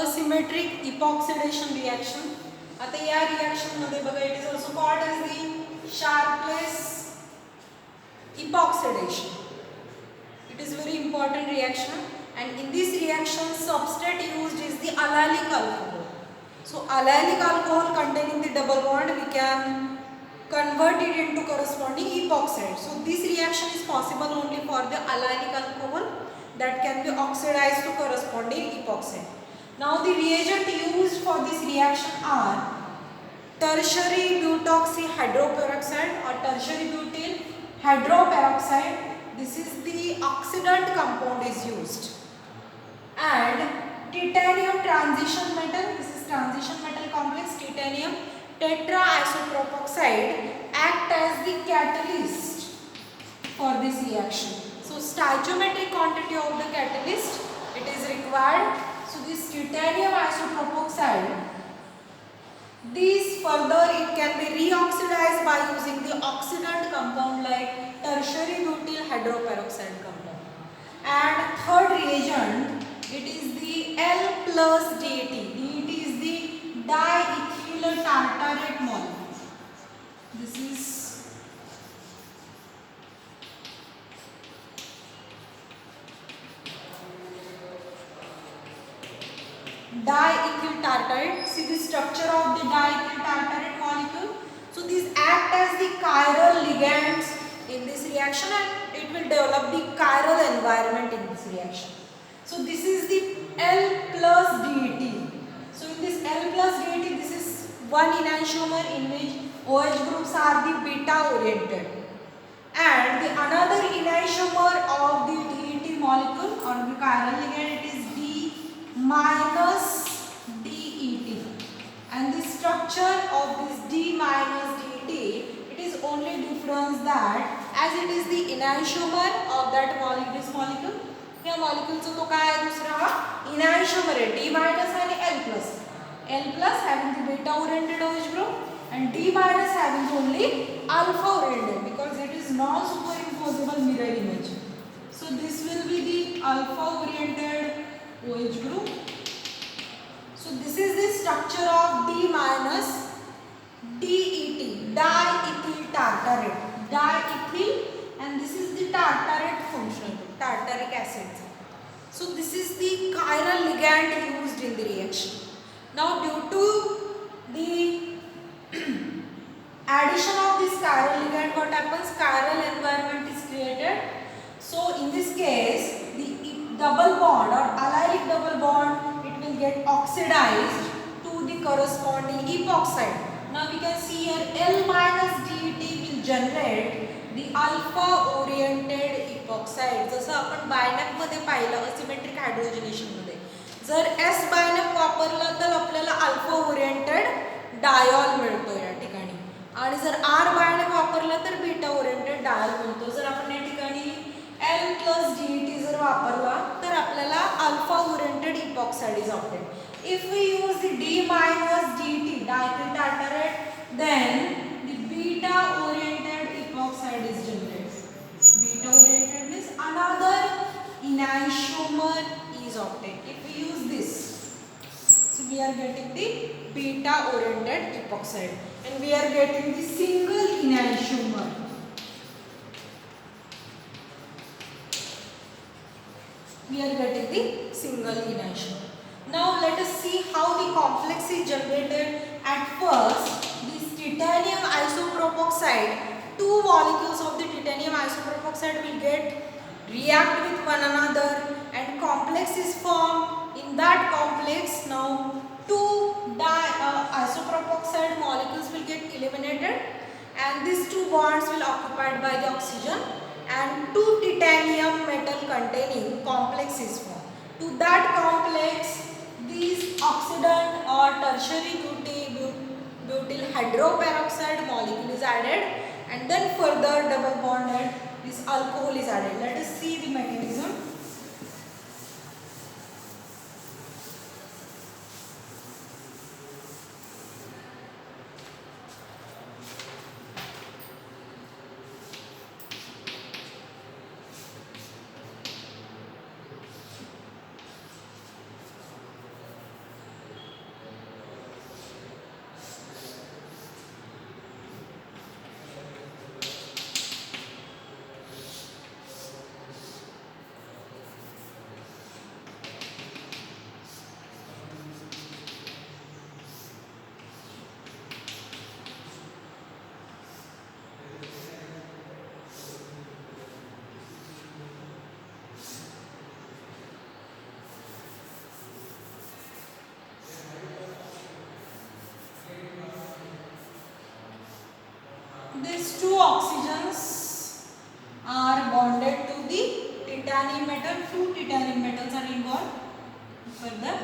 asymmetric epoxidation reaction. आता या reaction मध्ये बघा, it is also called as the Sharpless epoxidation. It is very important reaction, and in this reaction substrate used is the allylic alcohol. So allylic alcohol containing the double bond, we can convert it into corresponding epoxide. So this reaction is possible only for the allylic alcohol that can be oxidized to corresponding epoxide. Now the reagent used for this reaction are tertiary butoxy hydroperoxide or tertiary butyl hydroperoxide. This is the oxidant compound is used, and titanium transition metal. This is transition metal complex titanium tetraisopropoxide act as the catalyst for this reaction. So stoichiometric quantity of the catalyst it is required. So this titanium isopropoxide, these further it can be reoxidized by using the oxidant compound like tertiary butyl hydroperoxide compound. And third reagent, it is the L plus DET. DET is the diethyl tartarate molecule. This is diethyl tartarate. See the structure of the diethyl tartarate molecule. So these act as the chiral ligands in this reaction, and it will develop the chiral environment in this reaction. So this is the L plus DET. So in this L plus DET, this is one enantiomer in which OH groups are the beta oriented, and the another enantiomer of the DET molecule or the chiral ligand, it is D minus DET, and the structure of this D minus DET, it is only difference that as it is the enantiomer of that molecule, this molecule, या moleculeचा तो काय आहे दुसरा enantiomer आहे D minus आणि L plus. L plus having the beta oriented OH group and D minus having only alpha oriented, because it is non superimposable mirror image. So this will be the alpha oriented OH group. So this is the structure of D minus DET, diethyl tartarate, diethyl, and this is the tartarate functional group, tartaric acid. So this is the chiral ligand used in the reaction. Now due to the addition of this chiral ligand, what happens? Chiral environment is created. So in this case, the double bond or allylic double bond, it will get oxidized to the corresponding epoxide. Now we can see here L minus DET will generate the alpha oriented epoxide. जसं आपण बायनॅक मध्ये पाहिलं asymmetric hydrogenation मध्ये, जर S बायनॅक वापरला तर आपल्याला alpha oriented dial मिळतो या ठिकाणी, आणि जर R बायनॅक वापरला तर बीटा ओरिएंटेड डायॉल मिळतो. जर आपण या ठिकाणी L plus DET जर वापरला तर आपल्याला alpha oriented epoxide is obtained. If we use the D minus DET, diethyl tartarate, then the beta oriented epoxide is generated. Beta oriented means another enantiomer is obtained. If we use this, so we are getting the beta oriented epoxide, and we are getting the single enantiomer. We are getting the single enantiomer. Now let us see how the complex is generated. At first, this titanium isopropoxide, two molecules of the titanium isopropoxide will react with one another, and complex is formed. In that complex, now two isopropoxide molecules will get eliminated, and these two bonds will occupied by the oxygen, and two titanium metal containing complex is formed. To that complex, these oxidant or tertiary butyl hydroperoxide molecule is added, and then further double bonded this alcohol is added. Let us see the mechanism. these two oxygens are bonded to the titanium metal. Two titanium metals are involved. Further,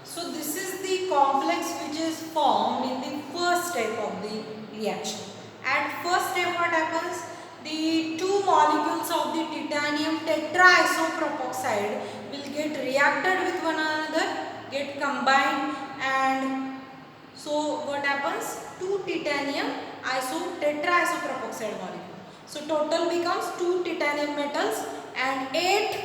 so this is the complex which is formed in the first step of the reaction. At first step what happens? The two molecules of the titanium tetraisopropoxide will get reacted with one another, get combined, and so what happens? Two titanium tetraisopropoxide molecule. So total becomes two titanium metals and 8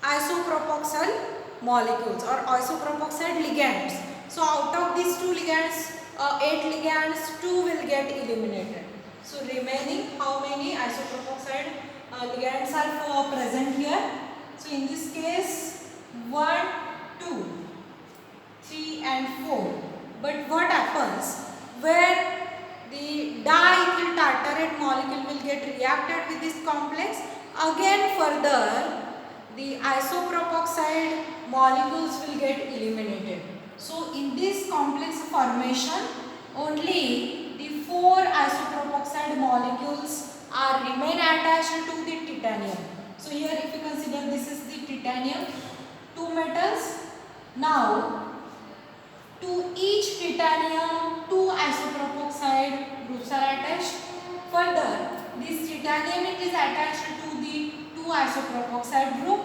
isopropoxyl molecules or isopropoxide ligands. So out of these two ligands, 8 ligands, 2 will get eliminated. So remaining how many isopropoxide ligands are present here? So in this case 1, 2, 3 and 4. But what happens when the diethyl tartarate molecule will get reacted with this complex? Again further the isopropoxide molecules will get eliminated. So in this complex formation only the 4 isopropoxide molecules are remain attached to the titanium. So here if you consider this is the titanium, 2 metals. Now to each titanium 2 isopropoxide groups are attached. Further this titanium it is attached to the 2 isopropoxide group,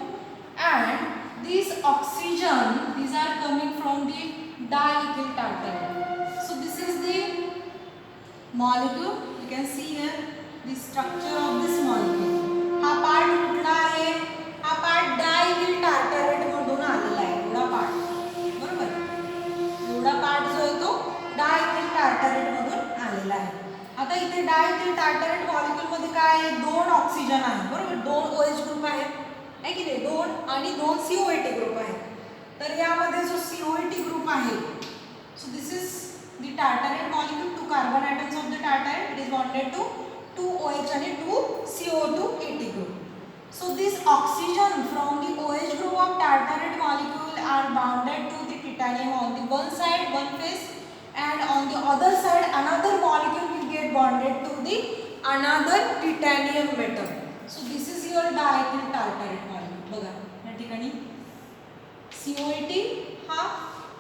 and this oxygen these are coming from the diethyl tartarate. So this is the molecule. You can see here the structure of this molecule. हा part कुठला आहे? हा part diethyl टार्टारेट मधून आलेला आहे. एवढा part बरोबर. एवढा पार्ट जो आहे तो डायथिल टार्टारेट मधून आलेला आहे. आता इथे डायथिल टार्टारेट मॉलिक्यूल मध्ये काय आहे? 2 ऑक्सिजन आहे बरोबर. 2 OH ग्रुप आहेत आहे की नाही? 2 आणि 2 COAT ग्रुप आहेत. तर यामध्ये जो COAT ग्रुप आहे, so this is the tartarate molecule, 2 carbon atoms of the tartarate, it is bonded to 2 OH and 2 CO2 AT group. So this oxygen from the OH group of tartarate molecule are bounded to the titanium on the one side, one face, and on the other side another molecule will get bonded to the another titanium metal. So this is your diethyl tartarate molecule. बघा या ठिकाणी COAT हा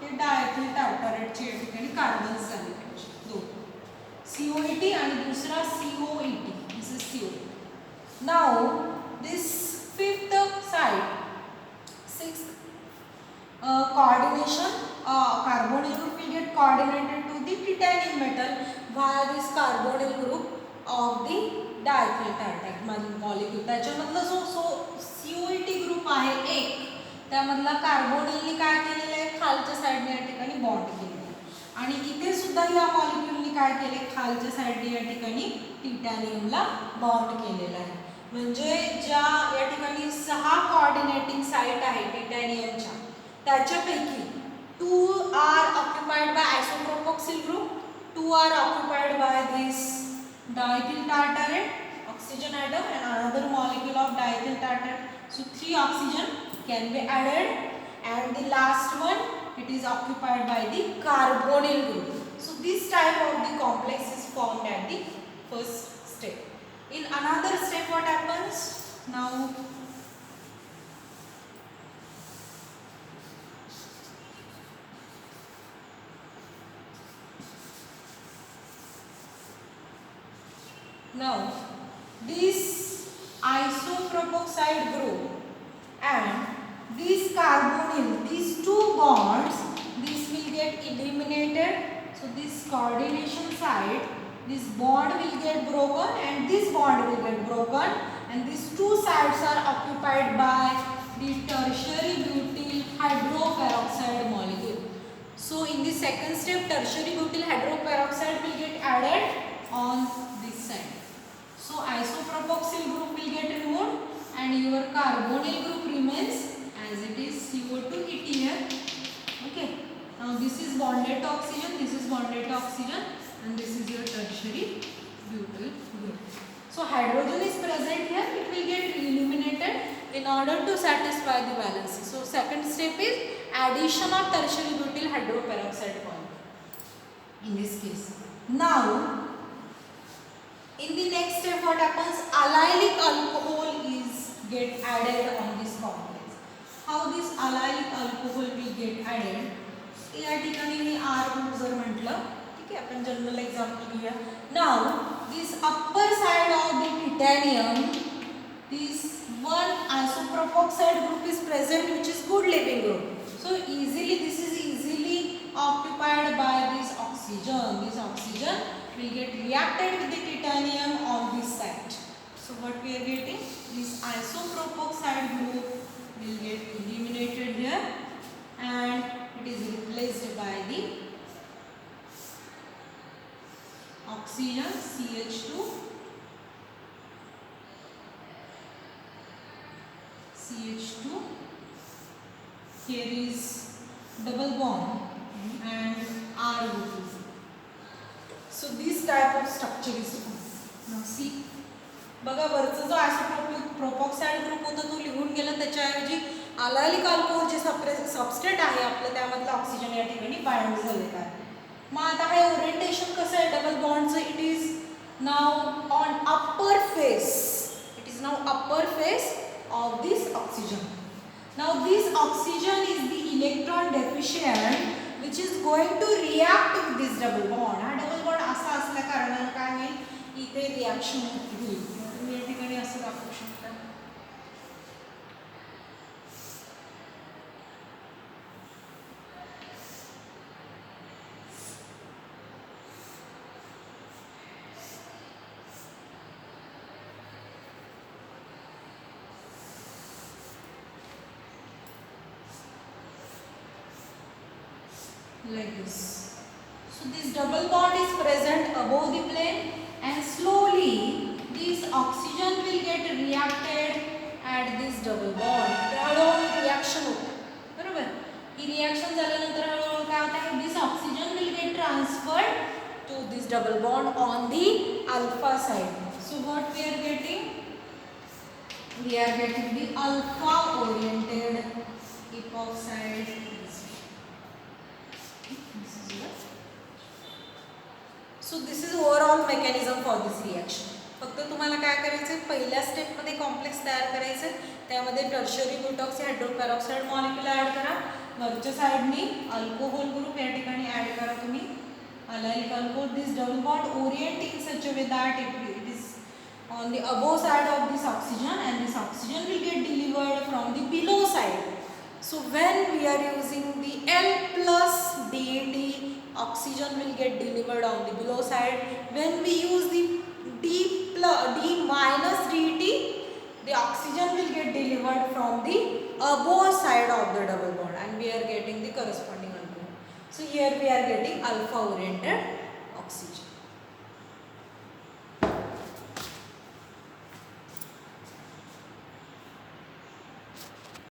हे diethyl टार्टारेट चे या ठिकाणी carbons झाले पाहिजे. 2 COAT आणि दुसरा COET. This is COAT. Now this fifth side, sixth coordination, carbonyl group will get coordinated to the titanium metal via this carbonyl group of the diethyl tartarate molecule. त्याच्यामधला जो COAT group आहे एक, त्यामधला कार्बोनिलने काय केलेलं आहे? खालच्या साइडने या ठिकाणी बॉन्ड केलेला आहे. आणि इथे सुद्धा या मॉलिक्यूलने काय केले? खालच्या साइडने या ठिकाणी टिटॅनियमला बॉन्ड केलेला आहे. म्हणजे ज्या या ठिकाणी 6 कोऑर्डिनेटिंग साइट आहे टिटॅनियमच्या, त्याच्यापैकी 2 are occupied by isopropoxyl group, 2 are occupied by this diethyl tartarate oxygen atom and another molecule of diethyl tartarate. So 3 oxygen can be added, and the last one it is occupied by the carbonyl group. So this type of the complex is formed at the first step. In another step what happens? Now this isopropoxide group and this carbonyl, these two bonds eliminated. So this coordination side, this bond will get broken and this bond will get broken, and these two sides are occupied by the tertiary butyl hydroperoxide molecule. So in the second step, tertiary butyl hydroperoxide will get added on this side. So isopropoxyl group will get removed and your carbonyl group remains as it is, CO2 it here. Okay. Now this is bonded to oxygen, this is bonded to oxygen, and this is your tertiary butyl group. So hydrogen is present here, it will get eliminated in order to satisfy the valency. So second step is addition of tertiary butyl hydroperoxide bond in this case. Now in the next step what happens, allylic alcohol is get added on this complex. How this allylic alcohol will get added? या ठिकाणी मी R group जर म्हटलं, ठीक आहे, आपण general example घेऊया. Now this upper side of the titanium, this one isopropoxide group is present which is good leaving group. So easily this is easily occupied by this oxygen. This oxygen will get reacted with the titanium on this side. So what we are getting, this isopropoxide group will get eliminated here and it is replaced by the oxygen CH2 here is double bond and R group. So this type of structure is formed. Now see, बघा वरचा जो आयसोप्रोपोक्साइड group होता तो लिहून गेला, त्याच्याऐवजी अलायलिक alcohol जे substrate आहे आपलं त्यामधलं ऑक्सिजन या ठिकाणी बाइंड झालेलं आहे. मग आता हे ओरिएंटेशन कसं आहे डबल बॉन्डचं, it is now on upper face, it is now upper face of this oxygen. Now this oxygen is the electron deficient which is going to react with this double bond. हा double bond असा असल्या कारणाने काय होईल, इथे reaction होईल. तुम्ही या ठिकाणी असं दाखवू शकता. Like this. So this double bond is present above the plane and slowly this oxygen will get reacted at this double bond. हळूहळू रिएक्शन होते, बरोबर. ही रिएक्शन झाल्यानंतर हळूहळू काय होतं, this oxygen will get transferred to this double bond on the alpha side. So what we are getting? We are getting the alpha oriented epoxide. So this is overall mechanism for this reaction. फक्त तुम्हाला काय करायचं, पहिल्या step मध्ये complex तयार करायचं, त्यामध्ये tertiary बुटॉक्सी हायड्रोपेरॉक्साइड molecule add करा, वरच्या साइडनी अल्कोहोल ग्रुप या ठिकाणी ऍड करा तुम्ही, allylic alcohol. This double bond orient in such a way that it is on the above side of this oxygen and this oxygen will get delivered from the below side. So when we are using the L plus DET, oxygen will get delivered on the below side. When we use the D minus DET, the oxygen will get delivered from the above side of the double bond and we are getting the corresponding alcohol. So here we are getting alpha oriented oxygen.